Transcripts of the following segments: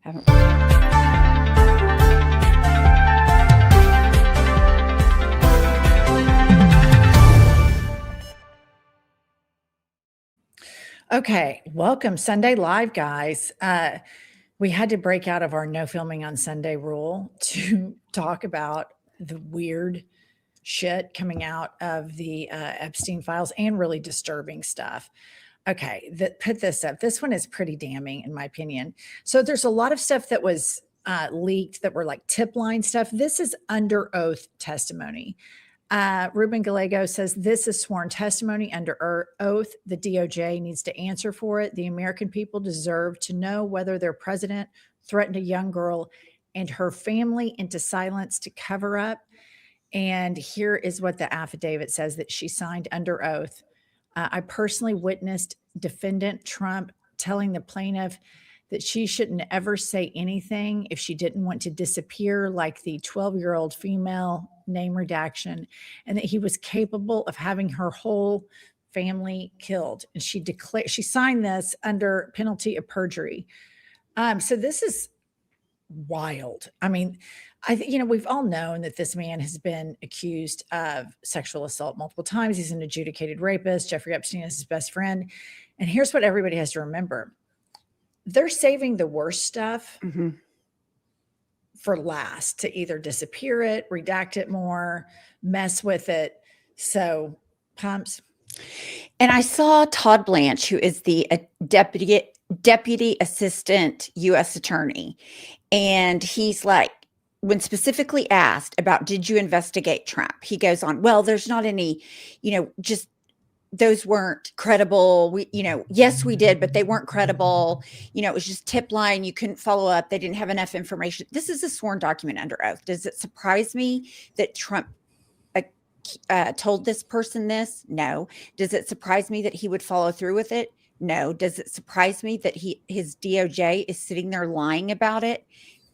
Haven't. Okay, welcome Sunday Live, guys. We had to break out of our no filming on Sunday rule to talk about the weird shit coming out of the Epstein files and really disturbing stuff. Okay, put this up. This one is pretty damning, in my opinion. So there's a lot of stuff that was leaked that were like tip line stuff. This is under oath testimony. Ruben Gallego says this is sworn testimony under oath. The DOJ needs to answer for it. The American people deserve to know whether their president threatened a young girl and her family into silence to cover up. And here is what the affidavit says that she signed under oath. I personally witnessed defendant Trump telling the plaintiff that she shouldn't ever say anything if she didn't want to disappear like the 12-year-old female, name redaction, and that he was capable of having her whole family killed. And she signed this under penalty of perjury. So this is wild. I mean, we've all known that this man has been accused of sexual assault multiple times. He's an adjudicated rapist. Jeffrey Epstein is his best friend. And here's what everybody has to remember. They're saving the worst stuff for last to either disappear it, redact it more, mess with it. So pumps. And I saw Todd Blanche, who is the deputy assistant U.S. attorney. And he's like, when specifically asked about, did you investigate Trump? He goes on, well, there's not any, just those weren't credible. Yes, we did, but they weren't credible. It was just tip line. You couldn't follow up. They didn't have enough information. This is a sworn document under oath. Does it surprise me that Trump told this person this? No. Does it surprise me that he would follow through with it? No. Does it surprise me that his DOJ is sitting there lying about it?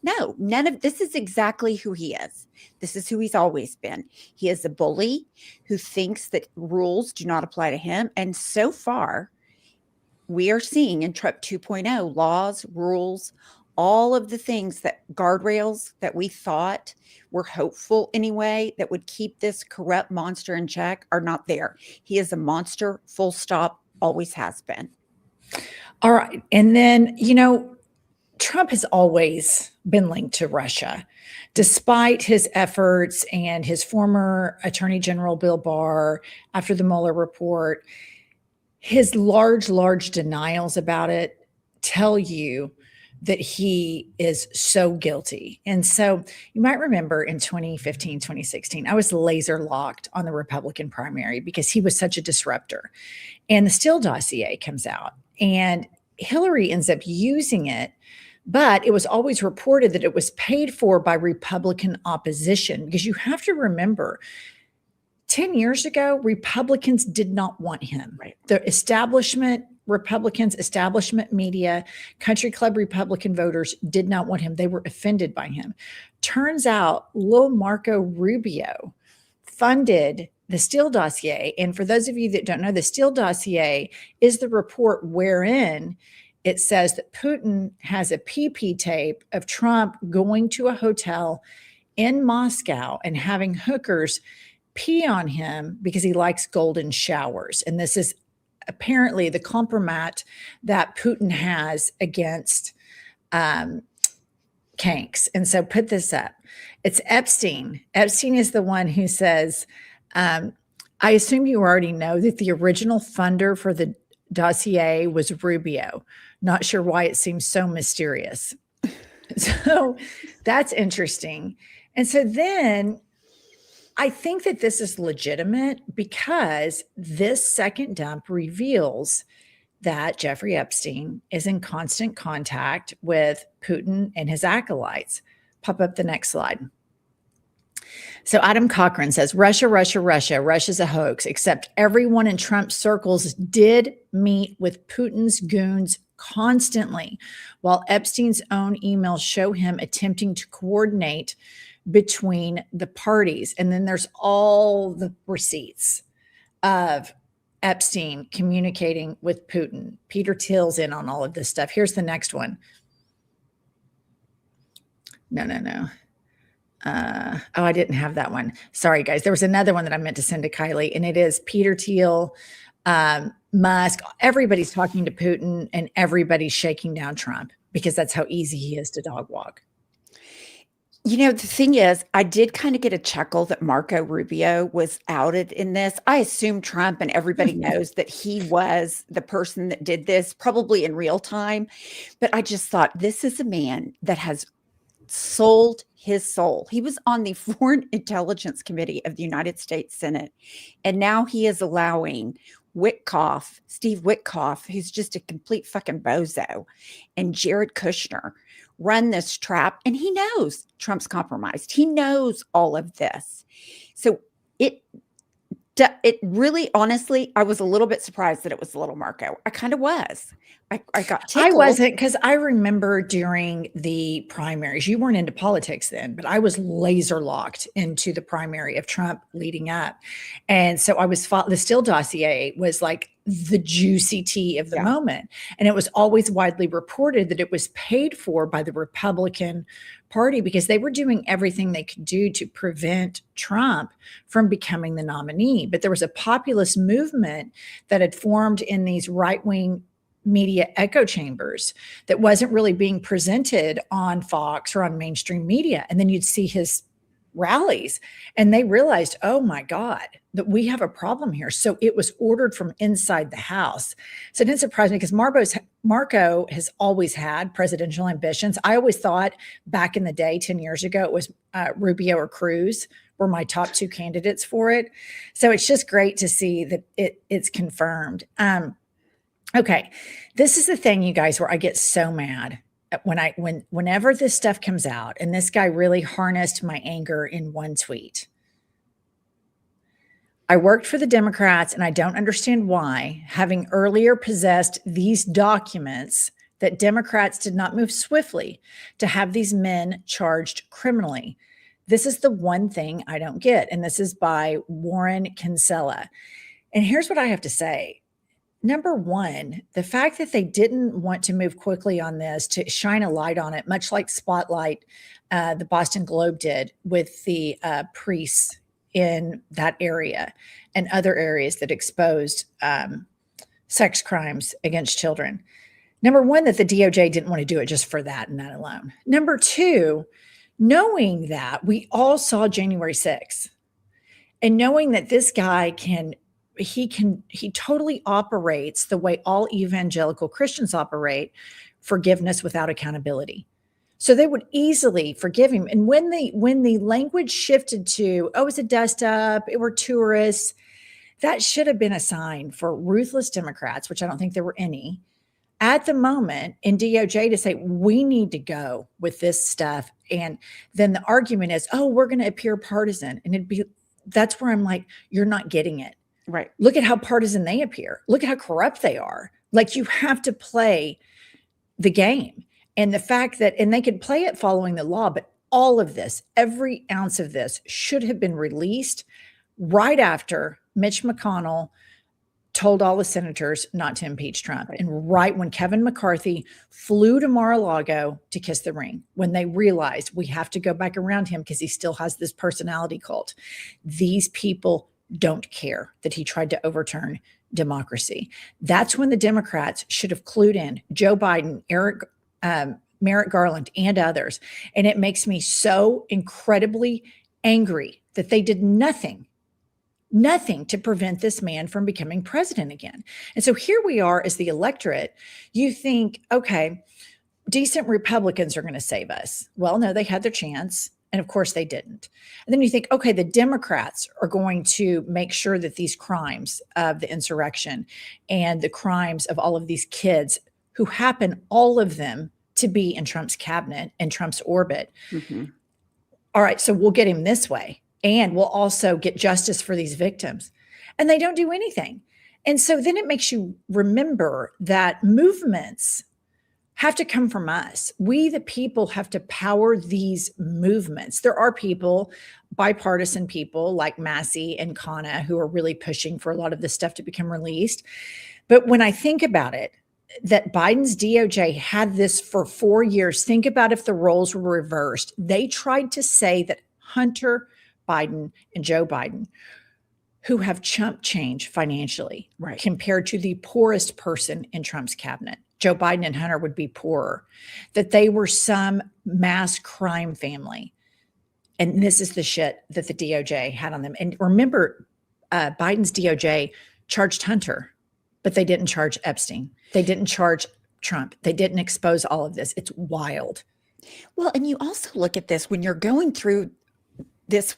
No, none of this is exactly who he is. This is who he's always been. He is a bully who thinks that rules do not apply to him. And so far, we are seeing in Trump 2.0 laws, rules, all of the things that guardrails that we thought were hopeful anyway, that would keep this corrupt monster in check are not there. He is a monster, full stop, always has been. All right. And then, Trump has always been linked to Russia, despite his efforts and his former Attorney General Bill Barr after the Mueller report. His large denials about it tell you that he is so guilty. And so you might remember in 2015, 2016, I was laser locked on the Republican primary because he was such a disruptor. And the Steele dossier comes out and Hillary ends up using it. But it was always reported that it was paid for by Republican opposition, because you have to remember 10 years ago, Republicans did not want him. Right. The establishment Republicans, establishment media, country club Republican voters did not want him. They were offended by him. Turns out Lil Marco Rubio funded the Steele dossier. And for those of you that don't know, the Steele dossier is the report wherein it says that Putin has a PP tape of Trump going to a hotel in Moscow and having hookers pee on him because he likes golden showers. And this is apparently the compromat that Putin has against Kanks. And so put this up. It's Epstein. Epstein is the one who says, I assume you already know that the original funder for the dossier was Rubio. Not sure why it seems so mysterious. So that's interesting. And so then I think that this is legitimate because this second dump reveals that Jeffrey Epstein is in constant contact with Putin and his acolytes. Pop up the next slide. So Adam Cochran says, Russia's a hoax, except everyone in Trump's circles did meet with Putin's goons constantly, while Epstein's own emails show him attempting to coordinate between the parties. And then there's all the receipts of Epstein communicating with Putin. Peter Thiel's in on all of this stuff. Here's the next one. No. Oh, I didn't have that one. Sorry, guys. There was another one that I meant to send to Kylie, and it is Peter Thiel, Musk. Everybody's talking to Putin, and everybody's shaking down Trump because that's how easy he is to dog walk. The thing is, I did kind of get a chuckle that Marco Rubio was outed in this. I assume Trump and everybody knows that he was the person that did this, probably in real time. But I just thought, this is a man that has sold his soul. He was on the Foreign Intelligence Committee of the United States Senate, and now he is allowing Steve Witkoff, who's just a complete fucking bozo, and Jared Kushner run this trap. And he knows Trump's compromised. He knows all of this. So it really, honestly, I was a little bit surprised that it was little Marco. I kind of was. I got tickled. I wasn't, because I remember during the primaries, you weren't into politics then, but I was laser locked into the primary of Trump leading up. And so I was, the Steele dossier was like the juicy tea of the moment. And it was always widely reported that it was paid for by the Republican Party because they were doing everything they could do to prevent Trump from becoming the nominee. But there was a populist movement that had formed in these right-wing media echo chambers that wasn't really being presented on Fox or on mainstream media. And then you'd see his rallies and they realized, oh my God, that we have a problem here. So it was ordered from inside the house. So it didn't surprise me because Marco has always had presidential ambitions. I always thought back in the day, 10 years ago, it was Rubio or Cruz were my top two candidates for it. So it's just great to see that it's confirmed. Okay, this is the thing, you guys, where I get so mad whenever this stuff comes out, and this guy really harnessed my anger in one tweet. I worked for the Democrats, and I don't understand why, having earlier possessed these documents, that Democrats did not move swiftly to have these men charged criminally. This is the one thing I don't get, and this is by Warren Kinsella. And here's what I have to say. Number one, the fact that they didn't want to move quickly on this to shine a light on it, much like Spotlight, the Boston Globe did with the priests in that area and other areas that exposed sex crimes against children. Number one, that the DOJ didn't want to do it just for that and that alone. Number two, knowing that we all saw January 6th and knowing that this guy he totally operates the way all evangelical Christians operate, forgiveness without accountability. So they would easily forgive him. And when the language shifted to, oh, it's a dust up, it were tourists, that should have been a sign for ruthless Democrats, which I don't think there were any, at the moment in DOJ to say, we need to go with this stuff. And then the argument is, oh, we're going to appear partisan. And that's where I'm like, you're not getting it. Right. Look at how partisan they appear. Look at how corrupt they are. Like, you have to play the game. And the fact that, and they could play it following the law, but all of this, every ounce of this should have been released right after Mitch McConnell told all the senators not to impeach Trump. Right. And right when Kevin McCarthy flew to Mar-a-Lago to kiss the ring, when they realized we have to go back around him because he still has this personality cult. These people don't care that he tried to overturn democracy. That's when the Democrats should have clued in. Joe Biden, Merrick Garland, and others. And it makes me so incredibly angry that they did nothing to prevent this man from becoming president again. And so here we are as the electorate. You think, okay, decent Republicans are going to save us. Well, no, they had their chance. And of course they didn't. And then you think, okay, the Democrats are going to make sure that these crimes of the insurrection and the crimes of all of these kids who happen, all of them, to be in Trump's cabinet and Trump's orbit. Mm-hmm. All right, so we'll get him this way. And we'll also get justice for these victims. And they don't do anything. And so then it makes you remember that movements have to come from us. We, the people, have to power these movements. There are people, bipartisan people like Massey and Khanna, who are really pushing for a lot of this stuff to become released. But when I think about it, that Biden's DOJ had this for 4 years. Think about if the roles were reversed. They tried to say that Hunter Biden and Joe Biden, who have chump change financially, Right. compared to the poorest person in Trump's cabinet, Joe Biden and Hunter would be poorer, that they were some mass crime family. And this is the shit that the DOJ had on them. And remember, Biden's DOJ charged Hunter, but they didn't charge Epstein. They didn't charge Trump. They didn't expose all of this. It's wild. Well, and you also look at this when you're going through this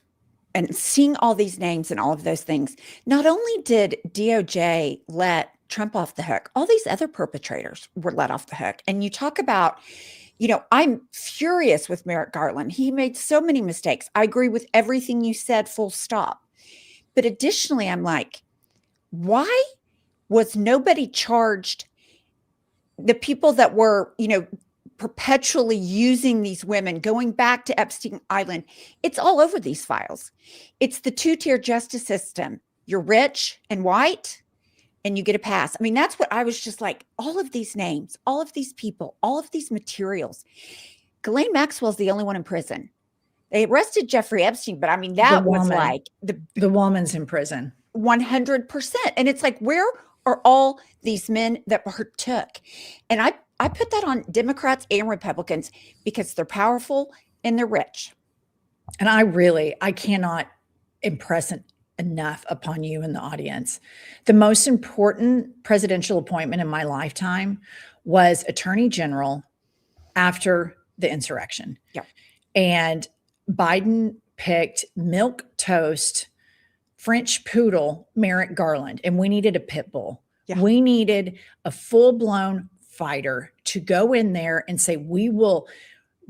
and seeing all these names and all of those things. Not only did DOJ let Trump off the hook, all these other perpetrators were let off the hook. And you talk about, I'm furious with Merrick Garland. He made so many mistakes. I agree with everything you said, full stop. But additionally, I'm like, why was nobody charged? The people that were, perpetually using these women, going back to Epstein Island, it's all over these files. It's the two-tier justice system. You're rich and white, and you get a pass. I mean, that's what I was just like, all of these names, all of these people, all of these materials. Ghislaine Maxwell's the only one in prison. They arrested Jeffrey Epstein, but I mean, that was like the woman's in prison. 100%. And it's like, where are all these men that partook? And I put that on Democrats and Republicans because they're powerful and they're rich. And I cannot impress enough upon you in the audience. The most important presidential appointment in my lifetime was Attorney General after the insurrection. Yeah. And Biden picked milk toast, French poodle, Merrick Garland, and we needed a pit bull. Yeah. We needed a full-blown fighter to go in there and say, we will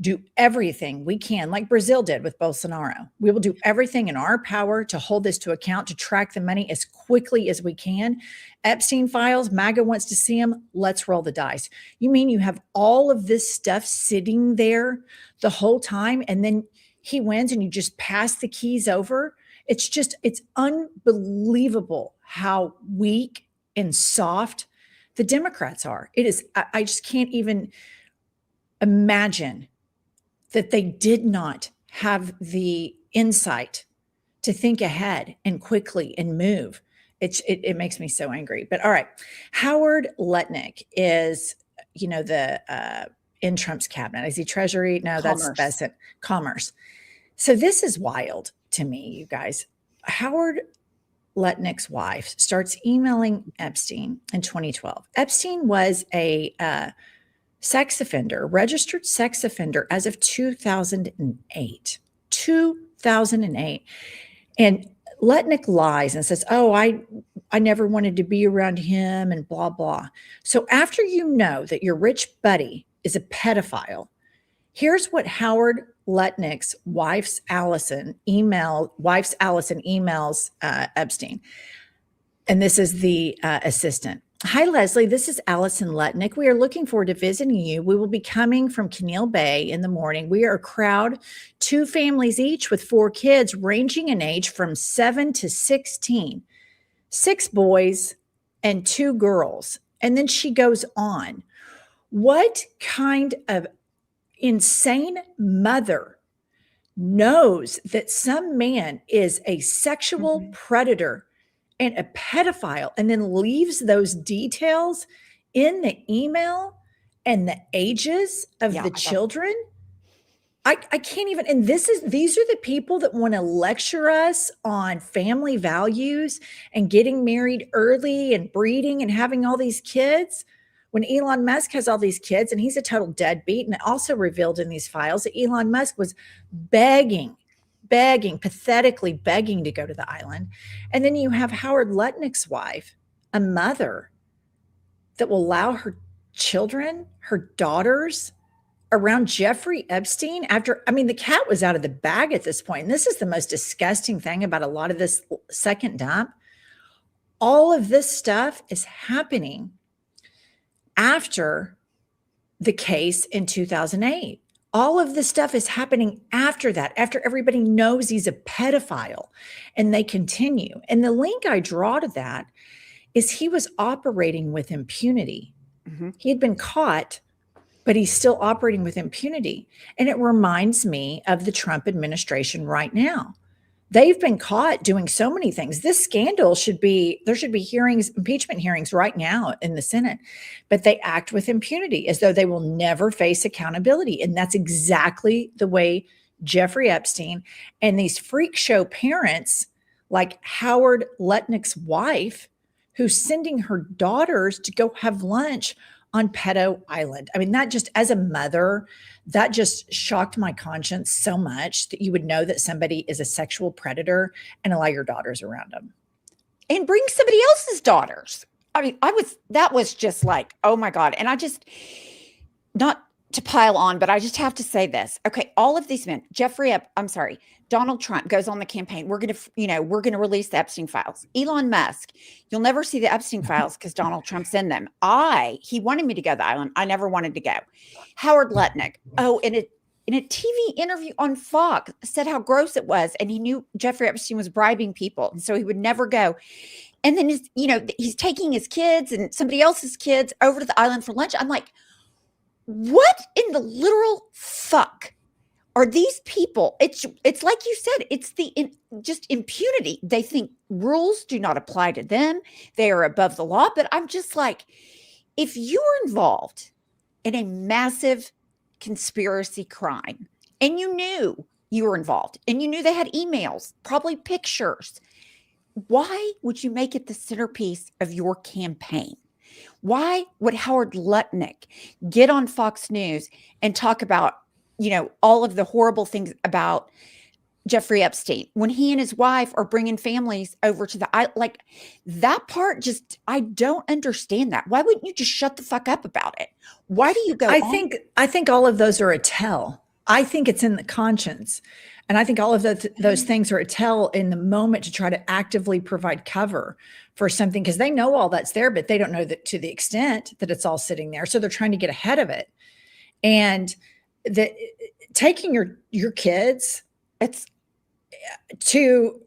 do everything we can, like Brazil did with Bolsonaro. We will do everything in our power to hold this to account, to track the money as quickly as we can. Epstein files, MAGA wants to see them. Let's roll the dice. You mean you have all of this stuff sitting there the whole time, and then he wins and you just pass the keys over? It's unbelievable how weak and soft the Democrats are. It is, I just can't even imagine that they did not have the insight to think ahead and quickly and move. It makes me so angry. But all right, Howard Lutnick is, in Trump's cabinet. Is he Treasury? No, that's it. Commerce. So this is wild to me, you guys. Howard Lutnick's wife starts emailing Epstein in 2012. Epstein was a sex offender, registered sex offender as of 2008. 2008. And Lutnick lies and says, oh, I never wanted to be around him and blah, blah. So after you know that your rich buddy is a pedophile, here's what Howard Lutnick's wife's Allison emails Epstein. And this is the assistant. Hi, Leslie. This is Allison Lutnick. We are looking forward to visiting you. We will be coming from Canal Bay in the morning. We are a crowd, 2 families each with 4 kids ranging in age from 7 to 16, 6 boys and 2 girls. And then she goes on. What kind of insane mother knows that some man is a sexual predator and a pedophile and then leaves those details in the email and the ages of the children? I can't even, and these are the people that want to lecture us on family values and getting married early and breeding and having all these kids. When Elon Musk has all these kids and he's a total deadbeat, and also revealed in these files that Elon Musk was begging, pathetically begging to go to the island. And then you have Howard Lutnick's wife, a mother that will allow her children, her daughters, around Jeffrey Epstein the cat was out of the bag at this point. And this is the most disgusting thing about a lot of this second dump. All of this stuff is happening after the case in 2008. All of this stuff is happening after that, after everybody knows he's a pedophile, and they continue. And the link I draw to that is he was operating with impunity. Mhm. He had been caught, but he's still operating with impunity. And it reminds me of the Trump administration right now. They've been caught doing so many things. This scandal there should be hearings, impeachment hearings right now in the Senate, but they act with impunity as though they will never face accountability. And that's exactly the way Jeffrey Epstein and these freak show parents like Howard Lutnick's wife, who's sending her daughters to go have lunch on Pedo Island. I mean, that just, as a mother, that just shocked my conscience so much that you would know that somebody is a sexual predator and allow your daughters around them. And bring somebody else's daughters. I mean, that was just like, oh my God. And I just, not to pile on, but I just have to say this. Okay, all of these men, Donald Trump goes on the campaign. We're going to release the Epstein files. Elon Musk, you'll never see the Epstein files because Donald Trump's in them. He wanted me to go to the island. I never wanted to go. Howard Lutnick, in a TV interview on Fox, said how gross it was. And he knew Jeffrey Epstein was bribing people. And so he would never go. And then, he's taking his kids and somebody else's kids over to the island for lunch. I'm like, what in the literal fuck are these people? It's like you said, it's just impunity. They think rules do not apply to them. They are above the law. But I'm just like, if you were involved in a massive conspiracy crime and you knew you were involved and you knew they had emails, probably pictures, why would you make it the centerpiece of your campaign? Why would Howard Lutnick get on Fox News and talk about, all of the horrible things about Jeffrey Epstein when he and his wife are bringing families over to the island? Like, that part, just, I don't understand that. Why wouldn't you just shut the fuck up about it? Why do you go I think all of those are a tell. I think it's in the conscience. And I think all of those things are a tell in the moment to try to actively provide cover for something, because they know all that's there, but they don't know that to the extent that it's all sitting there. So they're trying to get ahead of it. And taking your kids, it's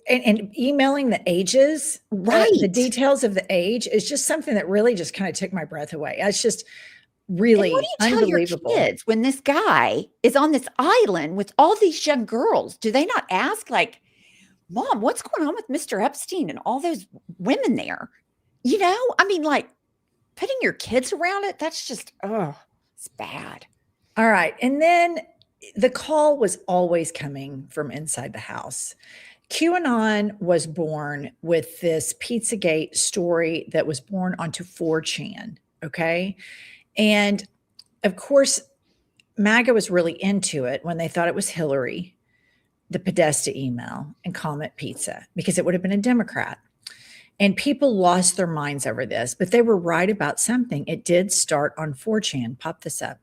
and emailing the ages, right? The details of the age is just something that really just kind of took my breath away. It's just really unbelievable. Tell your kids when this guy is on this island with all these young girls? Do they not ask, like, Mom, what's going on with Mr. Epstein and all those women there? I mean, like, putting your kids around it, that's just, it's bad. All right. And then the call was always coming from inside the house. QAnon was born with this Pizzagate story that was born onto 4chan. Okay. And of course, MAGA was really into it when they thought it was Hillary, the Podesta email, and Comet Pizza, because it would have been a Democrat. And people lost their minds over this, but they were right about something. It did start on 4chan. Pop this up.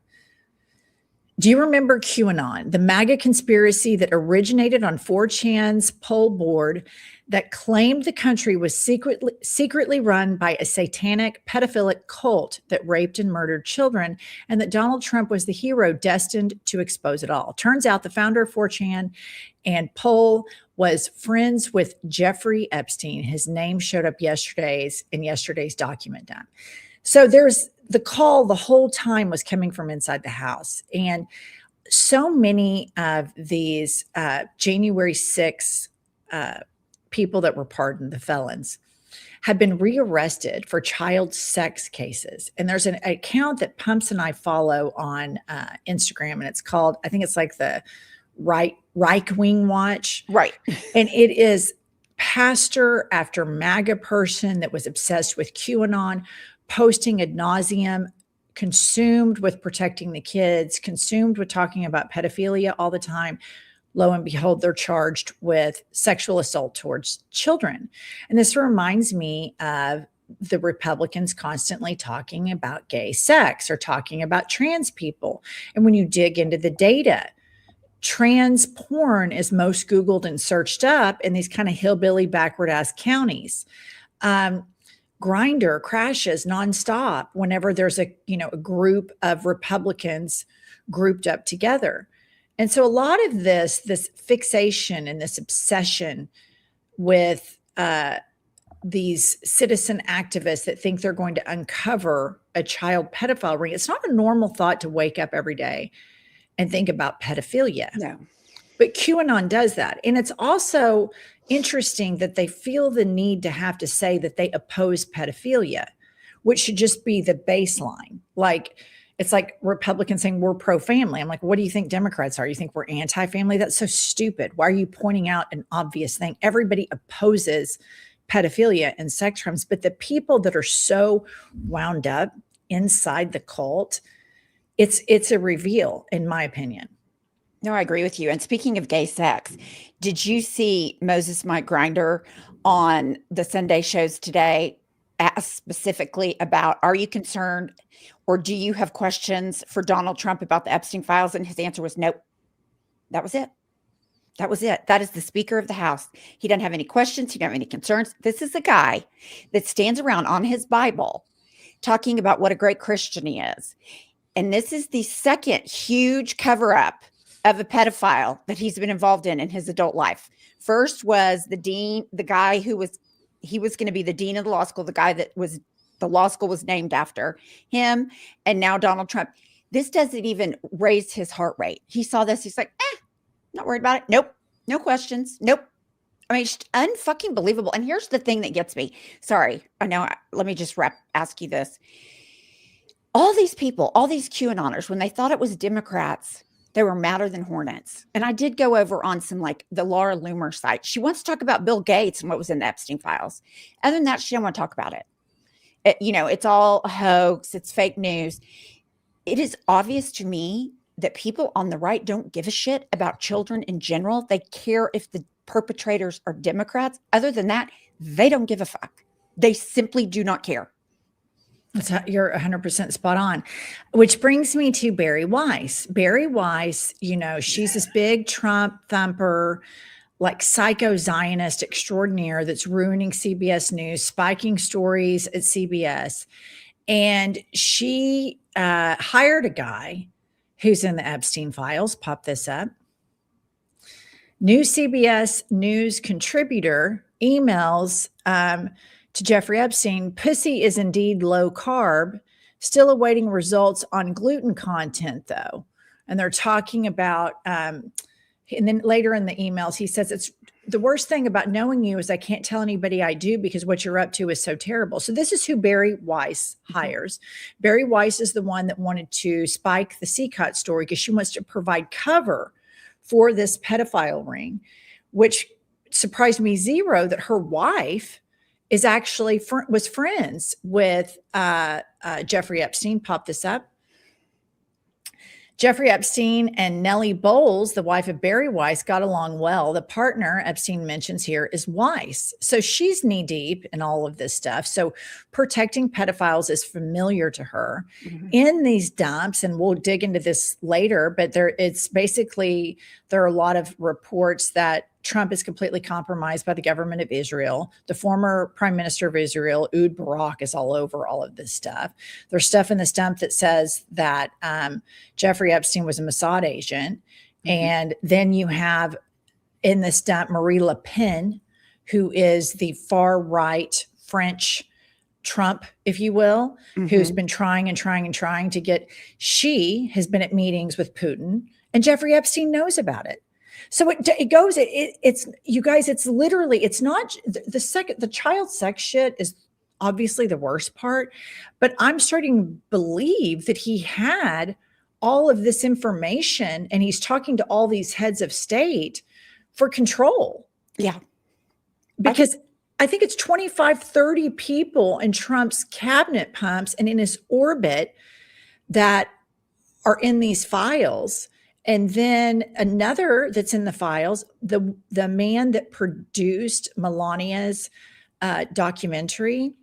Do you remember QAnon, the MAGA conspiracy that originated on 4chan's poll board that claimed the country was secretly run by a satanic pedophilic cult that raped and murdered children, and that Donald Trump was the hero destined to expose it all? Turns out the founder of 4chan and poll was friends with Jeffrey Epstein. His name showed up in yesterday's document dump. So there's the call the whole time was coming from inside the house. And so many of these January 6 people that were pardoned, the felons, have been rearrested for child sex cases. And there's an account that Pumps and I follow on Instagram, and it's called, I think it's like the Right Wing Watch. Right. And it is pastor after MAGA person that was obsessed with QAnon, posting ad nauseum, consumed with protecting the kids, consumed with talking about pedophilia all the time. Lo and behold, they're charged with sexual assault towards children. And this reminds me of the Republicans constantly talking about gay sex or talking about trans people. And when you dig into the data, trans porn is most Googled and searched up in these kind of hillbilly backward ass counties. Grindr crashes nonstop whenever there's a group of Republicans grouped up together. And so a lot of this fixation and this obsession with these citizen activists that think they're going to uncover a child pedophile ring. It's not a normal thought to wake up every day and think about pedophilia. No. But QAnon does that. And it's also interesting that they feel the need to have to say that they oppose pedophilia, which should just be the baseline. Like, it's like Republicans saying we're pro-family. I'm like, what do you think Democrats are? You think we're anti-family? That's so stupid. Why are you pointing out an obvious thing? Everybody opposes pedophilia and sex crimes, but the people that are so wound up inside the cult, it's a reveal, in my opinion. No, I agree with you. And speaking of gay sex, did you see Moses Mike Grinder on the Sunday shows today asked specifically about, are you concerned or do you have questions for Donald Trump about the Epstein files? And his answer was nope. That was it. That was it. That is the Speaker of the House. He doesn't have any questions. He doesn't have any concerns. This is a guy that stands around on his Bible talking about what a great Christian he is. And this is the second huge cover-up of a pedophile that he's been involved in his adult life. First was the dean, the guy who was going to be the dean of the law school, the guy that was the law school was named after him. And now Donald Trump. This doesn't even raise his heart rate. He saw this. He's like, not worried about it. Nope. No questions. Nope. I mean, it's unfucking believable. And here's the thing that gets me. Sorry. I know. Let me just ask you this. All these people, all these QAnoners, when they thought it was Democrats, they were madder than hornets. And I did go over on some like the Laura Loomer site. She wants to talk about Bill Gates and what was in the Epstein files. Other than that, she don't want to talk about it. It's all a hoax. It's fake news. It is obvious to me that people on the right don't give a shit about children in general. They care if the perpetrators are Democrats. Other than that, they don't give a fuck. They simply do not care. You're 100% spot on, which brings me to Bari Weiss. Bari Weiss, she's this big Trump thumper, like psycho Zionist extraordinaire that's ruining CBS News, spiking stories at CBS. And she hired a guy who's in the Epstein files. Pop this up. New CBS News contributor emails to Jeffrey Epstein, pussy is indeed low carb, still awaiting results on gluten content though. And they're talking about, and then later in the emails, he says, it's the worst thing about knowing you is I can't tell anybody I do because what you're up to is so terrible. So this is who Bari Weiss hires. Bari Weiss is the one that wanted to spike the Seacott story because she wants to provide cover for this pedophile ring, which surprised me zero that her wife is actually was friends with Jeffrey Epstein. Pop this up. Jeffrey Epstein and Nellie Bowles, the wife of Bari Weiss, got along well. The partner Epstein mentions here is Weiss. So she's knee deep in all of this stuff. So protecting pedophiles is familiar to her. Mm-hmm. In these dumps, and we'll dig into this later, but there are a lot of reports that Trump is completely compromised by the government of Israel. The former prime minister of Israel, Ehud Barak, is all over all of this stuff. There's stuff in this dump that says that Jeffrey Epstein was a Mossad agent. Mm-hmm. And then you have in this dump Marie Le Pen, who is the far right French Trump, if you will, mm-hmm. who's been trying to get, she has been at meetings with Putin, and Jeffrey Epstein knows about it. So it's you guys, it's literally, it's not the child sex shit is obviously the worst part, but I'm starting to believe that he had all of this information and he's talking to all these heads of state for control. Yeah. Because I think it's 25, 30 people in Trump's cabinet pumps and in his orbit that are in these files. And then another that's in the files, the man that produced Melania's documentary,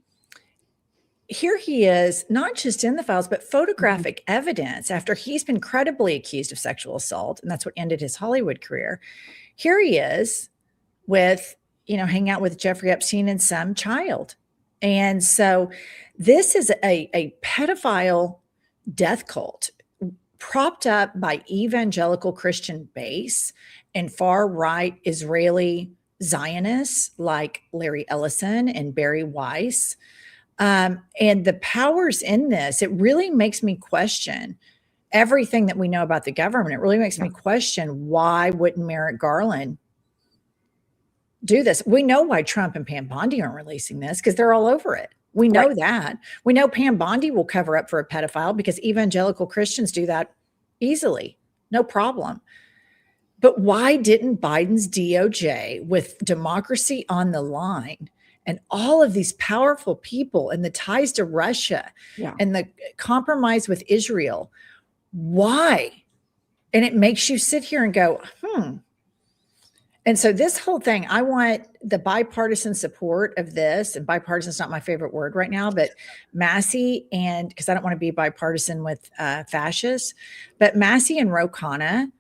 here he is, not just in the files, but photographic mm-hmm. evidence after he's been credibly accused of sexual assault. And that's what ended his Hollywood career. Here he is with, hanging out with Jeffrey Epstein and some child. And so this is a pedophile death cult propped up by evangelical Christian base and far right Israeli Zionists like Larry Ellison and Barry Weiss. And the powers in this, it really makes me question everything that we know about the government. It really makes me question, why wouldn't Merrick Garland do this? We know why Trump and Pam Bondi aren't releasing this, because they're all over it. We know that. We know Pam Bondi will cover up for a pedophile because evangelical Christians do that easily. No problem. But why didn't Biden's DOJ, with democracy on the line and all of these powerful people and the ties to Russia and the compromise with Israel, why? And it makes you sit here and go, And so this whole thing, I want the bipartisan support of this, and bipartisan is not my favorite word right now, but Massey, and because I don't want to be bipartisan with fascists, but Massey and Ro Khanna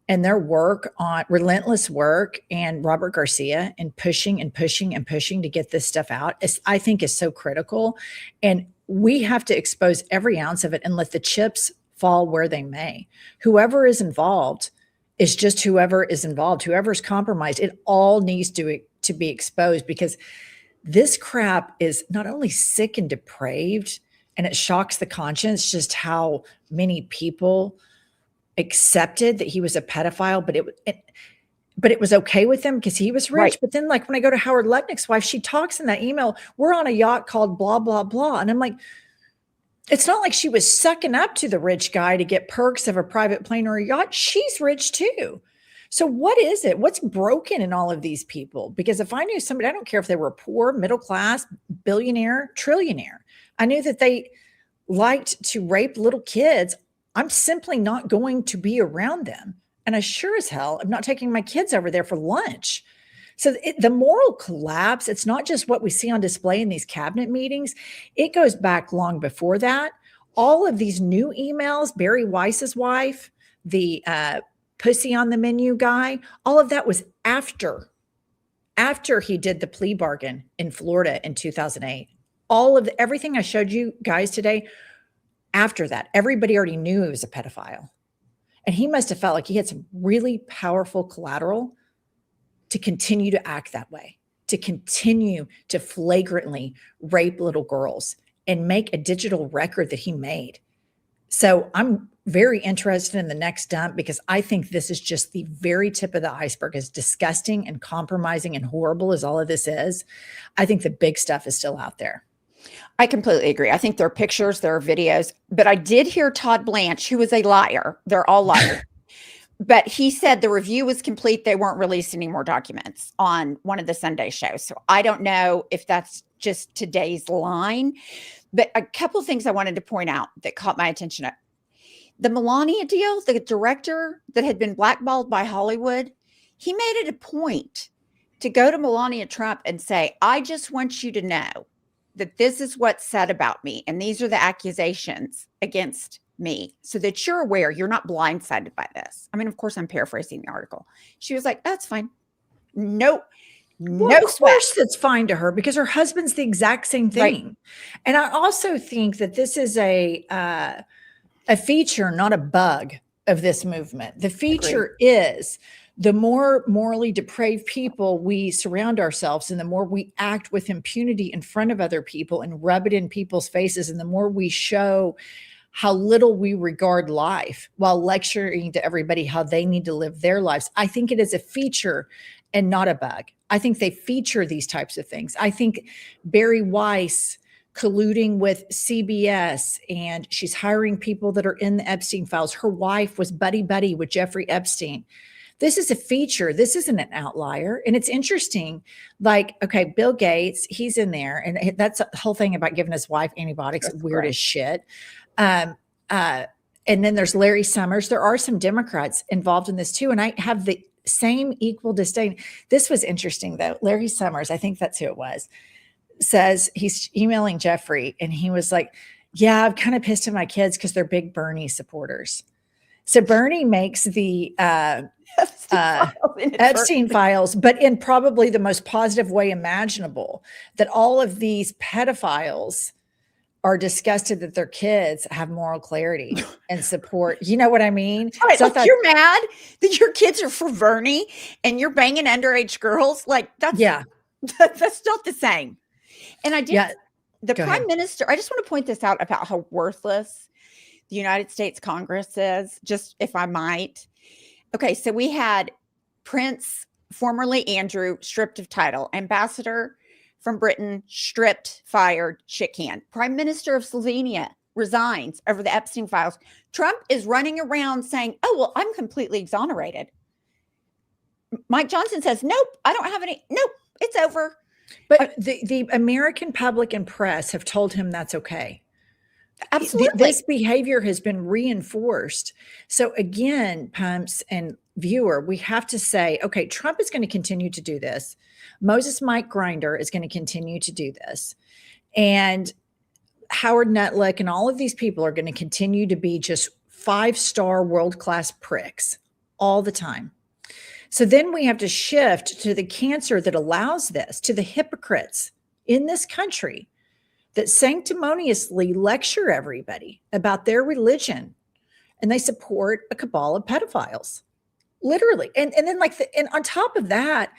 and their work on relentless work, and Robert Garcia, and pushing and pushing and pushing to get this stuff out, I think is so critical. And we have to expose every ounce of it and let the chips fall where they may. Whoever is involved is just whoever is involved, whoever's compromised. It all needs to be exposed, because this crap is not only sick and depraved, and it shocks the conscience just how many people accepted that he was a pedophile, but it was okay with him because he was rich. But then, like, when I go to Howard Lutnick's wife, she talks in that email, we're on a yacht called blah, blah, blah. And I'm like, it's not like she was sucking up to the rich guy to get perks of a private plane or a yacht. She's rich too. So what is it? What's broken in all of these people? Because if I knew somebody, I don't care if they were poor, middle class, billionaire, trillionaire, I knew that they liked to rape little kids, I'm simply not going to be around them. And I sure as hell am not taking my kids over there for lunch. So the moral collapse, it's not just what we see on display in these cabinet meetings. It goes back long before that. All of these new emails, Barry Weiss's wife, the pussy on the menu guy, all of that was after he did the plea bargain in Florida in 2008. All of everything I showed you guys today, after that, everybody already knew he was a pedophile. And he must have felt like he had some really powerful collateral to continue to act that way, to continue to flagrantly rape little girls and make a digital record that he made. So I'm very interested in the next dump, because I think this is just the very tip of the iceberg. As disgusting and compromising and horrible as all of this is, I think the big stuff is still out there. I completely agree. I think there are pictures, there are videos, but I did hear Todd Blanche, who is a liar. They're all liars. But he said the review was complete. They weren't releasing any more documents on one of the Sunday shows. So I don't know if that's just today's line. But a couple of things I wanted to point out that caught my attention. The Melania deal, the director that had been blackballed by Hollywood, he made it a point to go to Melania Trump and say, I just want you to know that this is what's said about me, and these are the accusations against me, so that you're aware, you're not blindsided by this. I mean, of course, I'm paraphrasing the article. She was like, that's fine. Nope. Well, of course that's fine to her, because her husband's the exact same thing. And I also think that this is a feature, not a bug, of this movement. The feature is the more morally depraved people we surround ourselves, and the more we act with impunity in front of other people and rub it in people's faces, and the more we show how little we regard life while lecturing to everybody how they need to live their lives. I think it is a feature and not a bug. I think they feature these types of things. I think Barry Weiss colluding with CBS, and she's hiring people that are in the Epstein files. Her wife was buddy-buddy with Jeffrey Epstein. This is a feature. This isn't an outlier. And it's interesting, like, okay, Bill Gates, he's in there. And that's the whole thing about giving his wife antibiotics, that's weird as shit. And then there's Larry Summers. There are some Democrats involved in this too. And I have the same equal disdain. This was interesting though. Larry Summers, I think that's who it was, says he's emailing Jeffrey, and he was like, yeah, I'm kind of pissed at my kids because they're big Bernie supporters. So Bernie makes the Epstein files, but in probably the most positive way imaginable, that all of these pedophiles are disgusted that their kids have moral clarity and support. You know what I mean? Right, So I like thought, you're mad that your kids are for Bernie and you're banging underage girls. Like yeah, that's not the same. And yeah, the go prime ahead. minister, I just want to point this out about how worthless the United States Congress is, just if I might. Okay, so we had Prince, formerly Andrew, stripped of title, ambassador from Britain, stripped, fired, shit canned. Prime Minister of Slovenia resigns over the Epstein files. Trump is running around saying, oh, well, I'm completely exonerated. Mike Johnson says, nope, I don't have any. Nope, it's over. But the American public and press have told him that's okay. Absolutely. This behavior has been reinforced. So again, Pumps and viewer, we have to say, okay, Trump is going to continue to do this. Moses Mike Grinder is going to continue to do this. And Howard Nutlick and all of these people are going to continue to be just 5-star world-class pricks all the time. So then we have to shift to the cancer that allows this, to the hypocrites in this country that sanctimoniously lecture everybody about their religion, and they support a cabal of pedophiles, literally. And then and on top of that,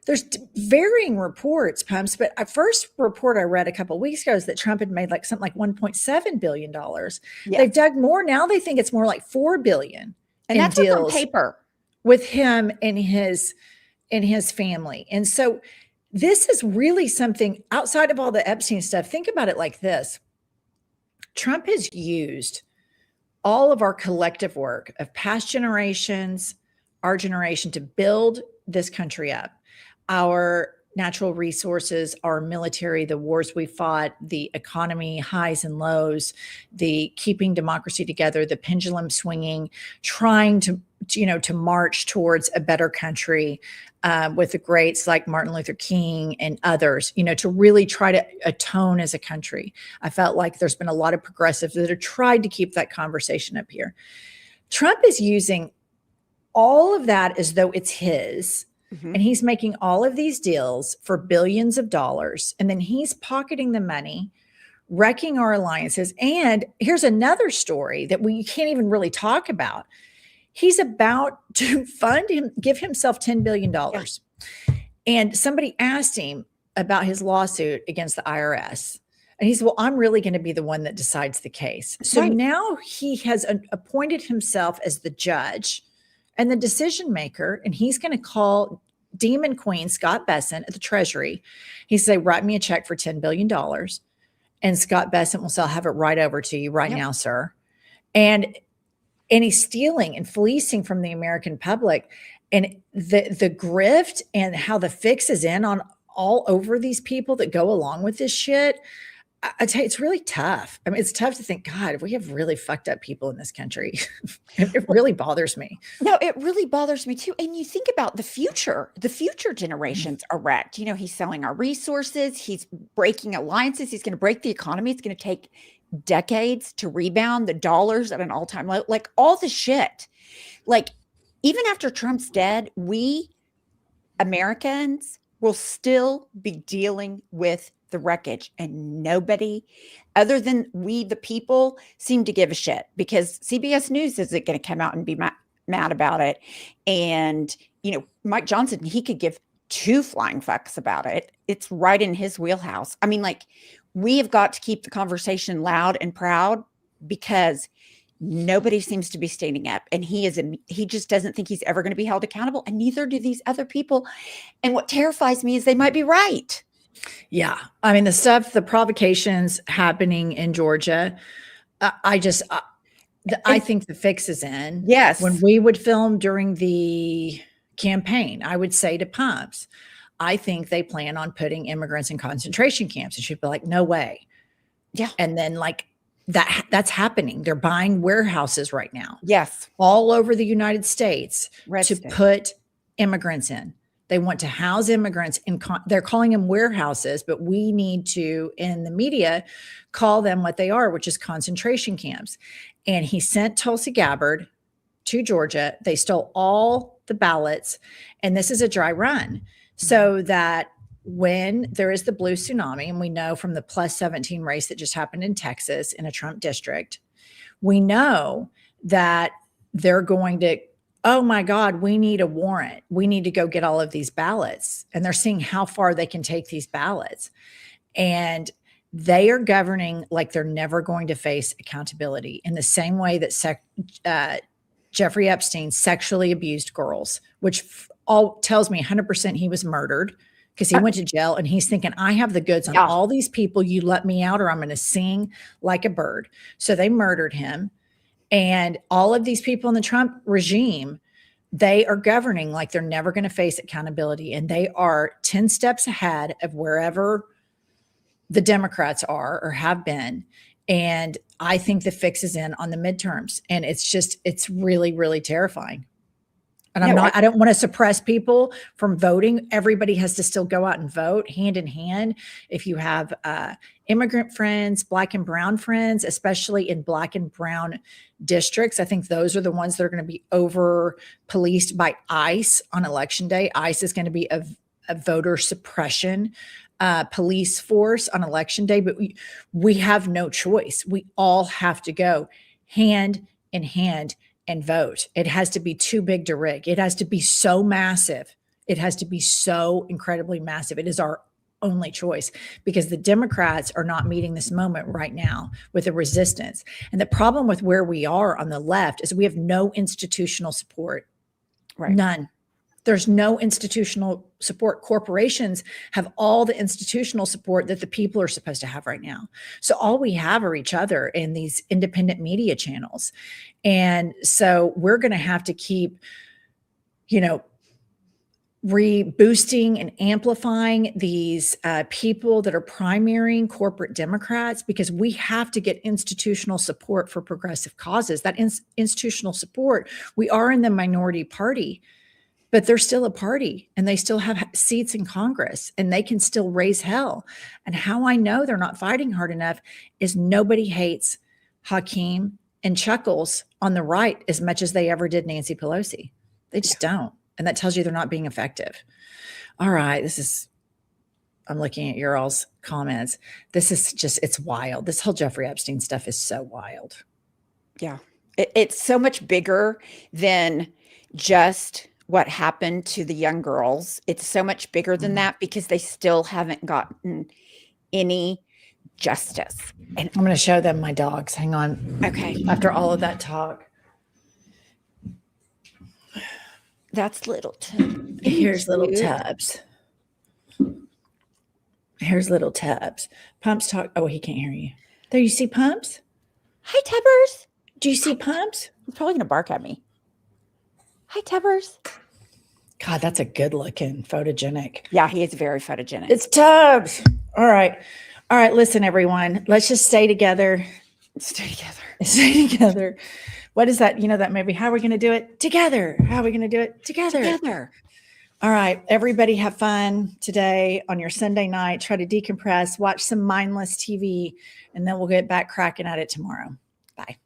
there's varying reports, Pumps, but a first report I read a couple of weeks ago is that Trump had made something like $1.7 billion. Yes. They've dug more. Now they think it's more like $4 billion. And that's what's on paper with him and his family. And so this is really something outside of all the Epstein stuff. Think about it like this. Trump has used all of our collective work of past generations, our generation, to build this country up. Our natural resources, our military, the wars we fought, the economy, highs and lows, the keeping democracy together, the pendulum swinging, trying to march towards a better country with the greats like Martin Luther King and others, to really try to atone as a country. I felt like there's been a lot of progressives that have tried to keep that conversation up here. Trump is using all of that as though it's his. Mm-hmm. And he's making all of these deals for billions of dollars. And then he's pocketing the money, wrecking our alliances. And here's another story that we can't even really talk about. He's about to give himself $10 billion. Yeah. And somebody asked him about his lawsuit against the IRS. And he said, well, I'm really going to be the one that decides the case. So now he has appointed himself as the judge and the decision maker, and he's going to call Demon Queen Scott Bessent at the Treasury. He said, write me a check for $10 billion. And Scott Bessent will say, I'll have it right over to you right now, sir. And he's stealing and fleecing from the American public. And the grift and how the fix is in on all over these people that go along with this shit. I tell you, it's really tough. I mean, it's tough to think, God, we have really fucked up people in this country. It really bothers me. No, it really bothers me too. And you think about the future generations are wrecked. He's selling our resources. He's breaking alliances. He's going to break the economy. It's going to take decades to rebound. The dollar's at an all-time low, like all the shit. Like even after Trump's dead, we Americans will still be dealing with the wreckage, and nobody other than we, the people, seem to give a shit, because CBS News isn't going to come out and be mad about it. And, Mike Johnson, he could give 2 flying fucks about it. It's right in his wheelhouse. I mean, we have got to keep the conversation loud and proud, because nobody seems to be standing up, and he just doesn't think he's ever going to be held accountable, and neither do these other people. And what terrifies me is they might be right. Yeah. I mean, the provocations happening in Georgia, I think the fix is in. Yes. When we would film during the campaign, I would say to Pumps, I think they plan on putting immigrants in concentration camps. And she'd be like, no way. Yeah. And then that's happening. They're buying warehouses right now. Yes. All over the United States to state. Put immigrants in. They want to house immigrants they're calling them warehouses, but we need to, in the media, call them what they are, which is concentration camps. And he sent Tulsi Gabbard to Georgia. They stole all the ballots, and this is a dry run, so that when there is the blue tsunami, and we know from the plus 17 race that just happened in Texas in a Trump district, we know that they're going to, oh my God, we need a warrant. We need to go get all of these ballots. And they're seeing how far they can take these ballots. And they are governing like they're never going to face accountability in the same way that Jeffrey Epstein sexually abused girls, which all tells me 100% he was murdered because he went to jail and he's thinking, I have the goods on all these people. You let me out or I'm going to sing like a bird. So they murdered him. And all of these people in the Trump regime, they are governing like they're never going to face accountability. And they are 10 steps ahead of wherever the Democrats are or have been. And I think the fix is in on the midterms. And it's really, really terrifying. And I don't want to suppress people from voting. Everybody has to still go out and vote hand in hand. If you have immigrant friends, Black and brown friends, especially in Black and brown districts, I think those are the ones that are going to be over policed by ICE on election day. ICE is going to be a voter suppression police force on election day, but we have no choice. We all have to go hand in hand and vote. It has to be too big to rig. It has to be so massive. It has to be so incredibly massive. It is our only choice because the Democrats are not meeting this moment right now with the resistance. And the problem with where we are on the left is we have no institutional support. Right. None. There's no institutional support. Corporations have all the institutional support that the people are supposed to have right now. So all we have are each other in these independent media channels. And so we're going to have to keep, reboosting and amplifying these people that are primarying corporate Democrats because we have to get institutional support for progressive causes. That institutional support, we are in the minority party, but they're still a party and they still have seats in Congress and they can still raise hell. And how I know they're not fighting hard enough is nobody hates Hakeem and Chuckles on the right as much as they ever did Nancy Pelosi. They just don't. And that tells you they're not being effective. All right. I'm looking at your all's comments. This is just, it's wild. This whole Jeffrey Epstein stuff is so wild. Yeah. It's so much bigger than just what happened to the young girls. It's so much bigger than that because they still haven't gotten any justice. And I'm going to show them my dogs. Hang on. Okay. After all of that talk. That's little Tubbs. Here's little Tubbs. Here's little Tubbs. Pumps talk. Oh, he can't hear you. There, you see Pumps? Hi, Tubbers. Do you see Pumps? He's probably going to bark at me. Hi, Tubbers. God, that's a good looking photogenic. Yeah, he is very photogenic. It's Tubbs. All right. All right. Listen, everyone. Let's just stay together. Stay together. Stay together. What is that? That movie? How are we going to do it? Together. How are we going to do it? Together. Together. All right. Everybody have fun today on your Sunday night. Try to decompress, watch some mindless TV, and then we'll get back cracking at it tomorrow. Bye.